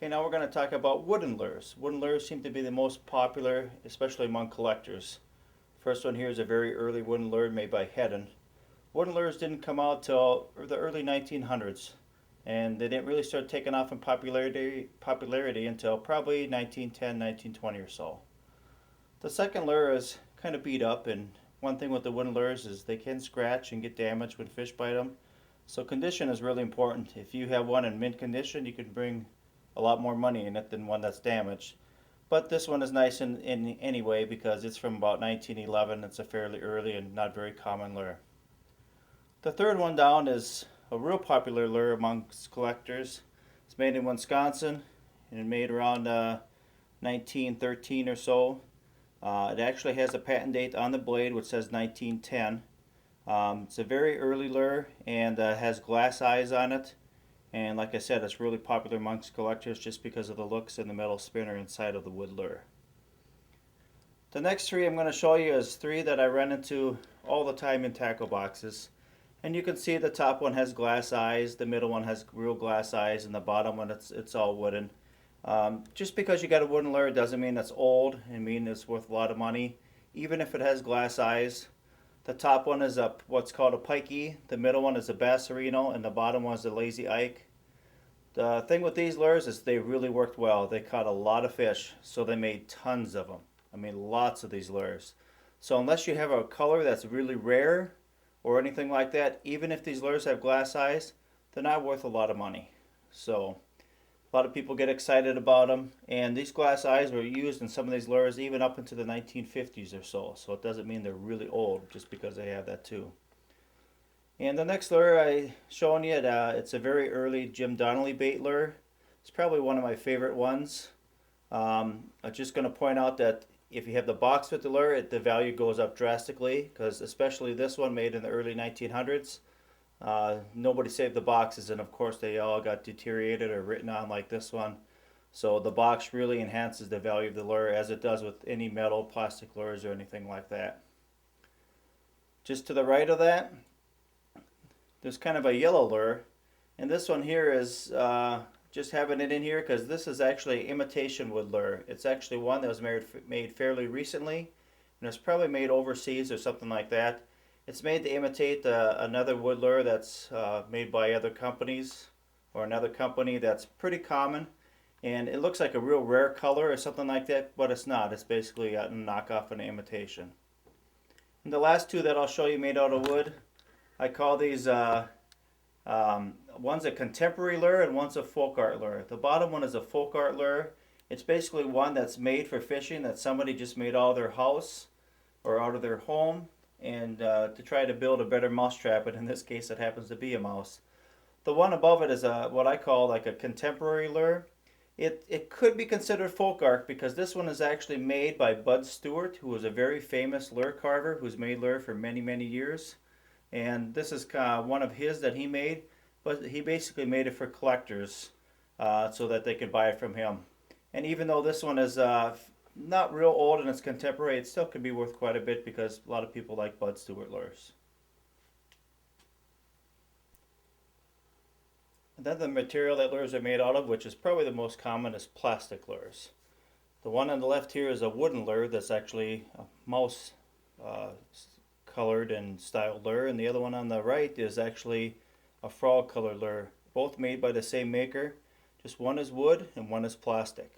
Okay, now we're going to talk about wooden lures. Wooden lures seem to be the most popular, especially among collectors. First one here is a very early wooden lure made by Hedden. Wooden lures didn't come out till the early 1900s, and they didn't really start taking off in popularity until probably 1910, 1920 or so. The second lure is kind of beat up, and one thing with the wooden lures is they can scratch and get damaged when fish bite them. So condition is really important. If you have one in mint condition, you can bring a lot more money in it than one that's damaged. But this one is nice in any way because it's from about 1911. It's a fairly early and not very common lure. The third one down is a real popular lure amongst collectors. It's made in Wisconsin and made around 1913 or so. It actually has a patent date on the blade which says 1910. It's a very early lure and has glass eyes on it. And like I said, it's really popular amongst collectors just because of the looks and the metal spinner inside of the wood lure. The next three I'm going to show you is three that I run into all the time in tackle boxes. And you can see the top one has glass eyes, the middle one has real glass eyes, and the bottom one it's all wooden. Just because you got a wooden lure doesn't mean it's old and mean it's worth a lot of money. Even if it has glass eyes, the top one is what's called a pikey, the middle one is a basserino, and the bottom one is a lazy Ike. The thing with these lures is they really worked well. They caught a lot of fish, so they made tons of them. I mean, lots of these lures. So unless you have a color that's really rare or anything like that, even if these lures have glass eyes, they're not worth a lot of money. So a lot of people get excited about them, and these glass eyes were used in some of these lures even up into the 1950s or so. So it doesn't mean they're really old just because they have that too. And the next lure I showing you, it's a very early Jim Donnelly bait lure. It's probably one of my favorite ones. I'm just going to point out that if you have the box with the lure, the value goes up drastically because especially this one made in the early 1900s. Nobody saved the boxes, and of course they all got deteriorated or written on like this one. So the box really enhances the value of the lure as it does with any metal, plastic lures or anything like that. Just to the right of that, there's kind of a yellow lure, and this one here is just having it in here because this is actually imitation wood lure. It's actually one that was made fairly recently, and it's probably made overseas or something like that. It's made to imitate another wood lure that's made by other companies or another company that's pretty common, and it looks like a real rare color or something like that, but it's not. It's basically a knockoff and an imitation. And the last two that I'll show you made out of wood, I call these one's a contemporary lure and one's a folk art lure. The bottom one is a folk art lure. It's basically one that's made for fishing that somebody just made out of their house or out of their home and to try to build a better mousetrap, but in this case it happens to be a mouse. The one above it is what I call like a contemporary lure. It could be considered folk art because this one is actually made by Bud Stewart, who was a very famous lure carver who's made lure for many, many years. And this is one of his that he made, but he basically made it for collectors so that they could buy it from him. And even though this one is not real old and it's contemporary, it still can be worth quite a bit because a lot of people like Bud Stewart lures. And then the material that lures are made out of, which is probably the most common, is plastic lures. The one on the left here is a wooden lure that's actually a mouse colored and styled lure, and the other one on the right is actually a frog colored lure, both made by the same maker, just one is wood and one is plastic.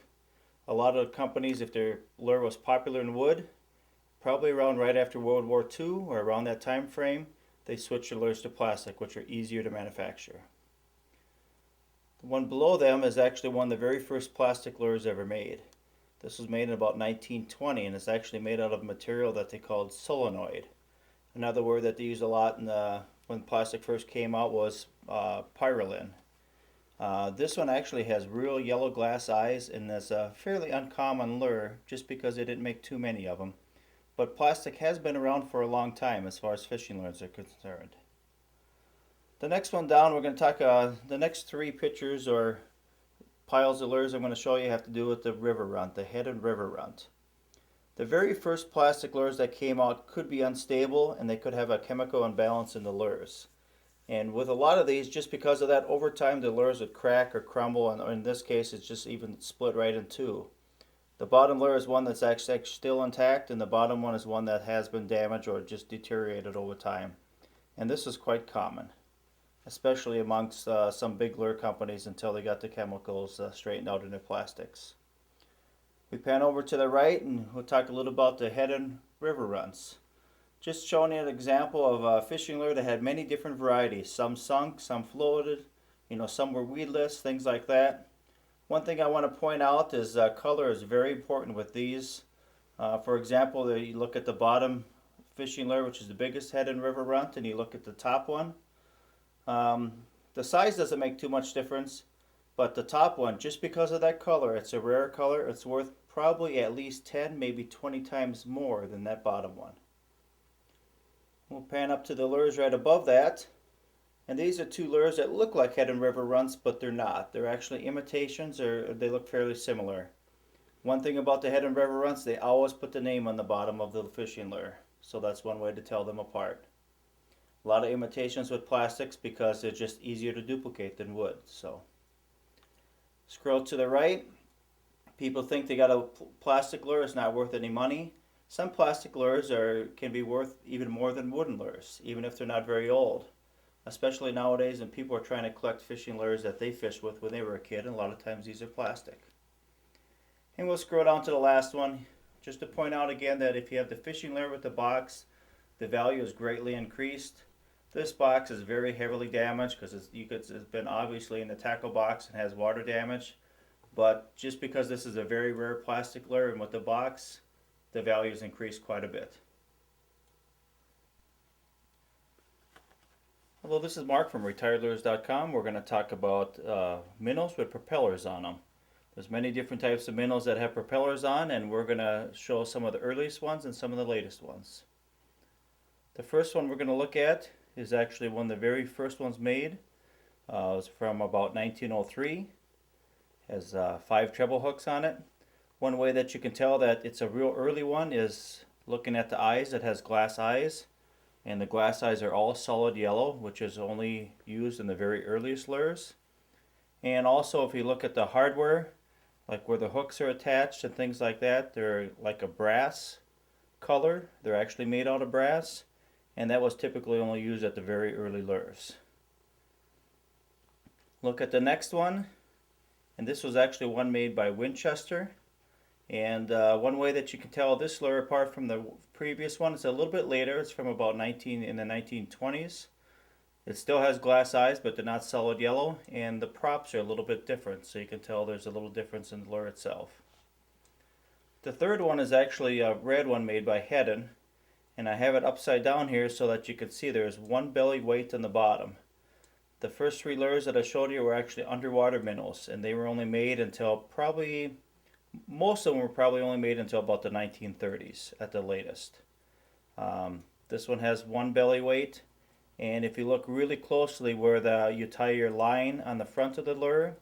A lot of companies, if their lure was popular in wood, probably around right after World War II or around that time frame, they switched their lures to plastic, which are easier to manufacture. The one below them is actually one of the very first plastic lures ever made. This was made in about 1920, and it's actually made out of a material that they called solenoid. Another word that they used a lot when plastic first came out was pyrrolin. This one actually has real yellow glass eyes and is a fairly uncommon lure just because they didn't make too many of them. But plastic has been around for a long time as far as fishing lures are concerned. The next one down, we're going to talk, the next three pictures or piles of lures I'm going to show you have to do with the river runt, the Hedden river runt. The very first plastic lures that came out could be unstable and they could have a chemical imbalance in the lures. And with a lot of these, just because of that, over time the lures would crack or crumble, and in this case it's just even split right in two. The bottom lure is one that's actually still intact, and the bottom one is one that has been damaged or just deteriorated over time. And this is quite common, especially amongst some big lure companies until they got the chemicals straightened out in their plastics. We pan over to the right and we'll talk a little about the head and river runs. Just showing you an example of a fishing lure that had many different varieties. Some sunk, some floated, some were weedless, things like that. One thing I want to point out is color is very important with these. For example, you look at the bottom fishing lure, which is the biggest head and river runt, and you look at the top one. The size doesn't make too much difference, but the top one, just because of that color, it's a rare color, it's worth probably at least 10, maybe 20 times more than that bottom one. We'll pan up to the lures right above that. And these are two lures that look like head and river runts, but they're not. They're actually imitations, or they look fairly similar. One thing about the head and river runts, they always put the name on the bottom of the fishing lure. So that's one way to tell them apart. A lot of imitations with plastics because they're just easier to duplicate than wood. So scroll to the right. People think they got a plastic lure is not worth any money. Some plastic lures can be worth even more than wooden lures, even if they're not very old. Especially nowadays, and people are trying to collect fishing lures that they fished with when they were a kid, and a lot of times these are plastic. And we'll scroll down to the last one, just to point out again that if you have the fishing lure with the box, the value is greatly increased. This box is very heavily damaged because it's been obviously in the tackle box and has water damage. But just because this is a very rare plastic lure and with the box, the value is increased quite a bit. Hello, this is Mark from retiredlures.com. We're going to talk about minnows with propellers on them. There's many different types of minnows that have propellers on, and we're going to show some of the earliest ones and some of the latest ones. The first one we're going to look at is actually one of the very first ones made. It's from about 1903. Has 5 treble hooks on it. One way that you can tell that it's a real early one is looking at the eyes. It has glass eyes. And the glass eyes are all solid yellow, which is only used in the very earliest lures. And also if you look at the hardware, like where the hooks are attached and things like that, they're like a brass color. They're actually made out of brass, and that was typically only used at the very early lures. Look at the next one, and this was actually one made by Winchester. And one way that you can tell this lure apart from the previous one, it's a little bit later. It's from about in the 1920s. It still has glass eyes, but they're not solid yellow, and the props are a little bit different, so you can tell there's a little difference in the lure itself. The third one is actually a red one made by Heddon, and I have it upside down here so that you can see there's one belly weight on the bottom. The first 3 lures that I showed you were actually underwater minnows, and they were only made until most of them were probably only made until about the 1930s at the latest. This one has 1 belly weight, and if you look really closely where you tie your line on the front of the lure,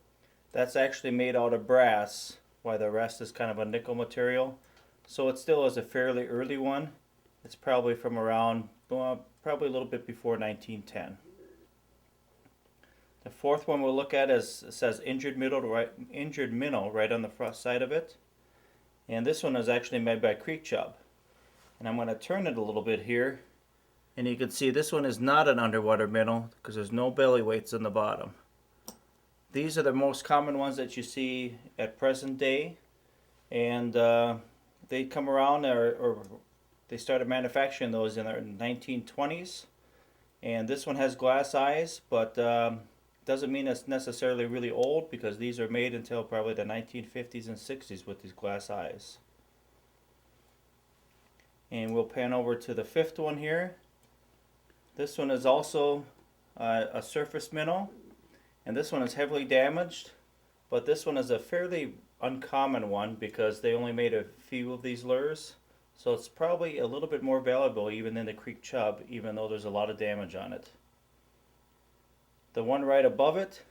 that's actually made out of brass, while the rest is kind of a nickel material. So it still is a fairly early one. It's probably from around, probably a little bit before 1910. The fourth one we'll look at says injured minnow right on the front side of it. And this one is actually made by Creek Chub. And I'm going to turn it a little bit here. And you can see this one is not an underwater minnow because there's no belly weights in the bottom. These are the most common ones that you see at present day. And they come around, or they started manufacturing those in the 1920s. And this one has glass eyes, but doesn't mean it's necessarily really old because these are made until probably the 1950s and 60s with these glass eyes. And we'll pan over to the 5th one here. This one is also a surface minnow, and this one is heavily damaged, but this one is a fairly uncommon one because they only made a few of these lures, so it's probably a little bit more valuable even than the Creek Chub, even though there's a lot of damage on it. The one right above it,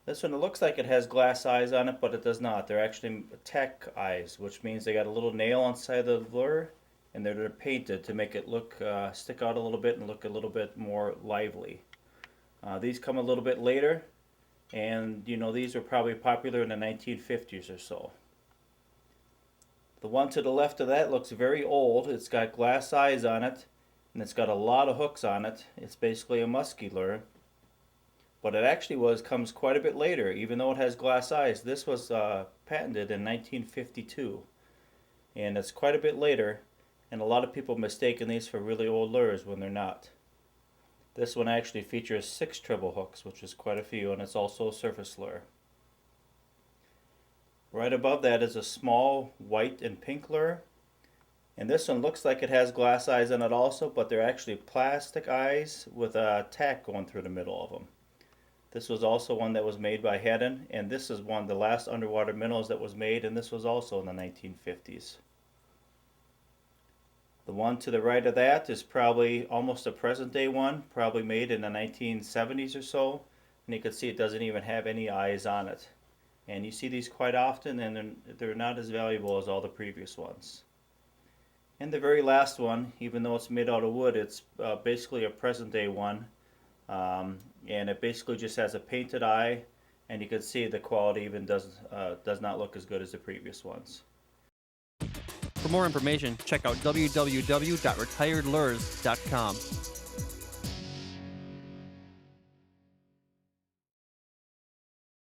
this one, it looks like it has glass eyes on it, but it does not. They're actually tech eyes, which means they got a little nail inside the lure, and they're painted to make it look stick out a little bit and look a little bit more lively. These come a little bit later, and these were probably popular in the 1950s or so. The one to the left of that looks very old. It's got glass eyes on it, and it's got a lot of hooks on it. It's basically a musky lure. But it actually comes quite a bit later, even though it has glass eyes. This was patented in 1952, and it's quite a bit later, and a lot of people mistaken these for really old lures when they're not. This one actually features 6 treble hooks, which is quite a few, and it's also a surface lure. Right above that is a small white and pink lure, and this one looks like it has glass eyes on it also, but they're actually plastic eyes with a tack going through the middle of them. This was also one that was made by Heddon, and this is one of the last underwater minnows that was made, and this was also in the 1950s. The one to the right of that is probably almost a present day one, probably made in the 1970s or so, and you can see it doesn't even have any eyes on it. And you see these quite often, and they're not as valuable as all the previous ones. And the very last one, even though it's made out of wood, it's basically a present day one. And it basically just has a painted eye, and you can see the quality even does not look as good as the previous ones. For more information, check out www.retiredlures.com.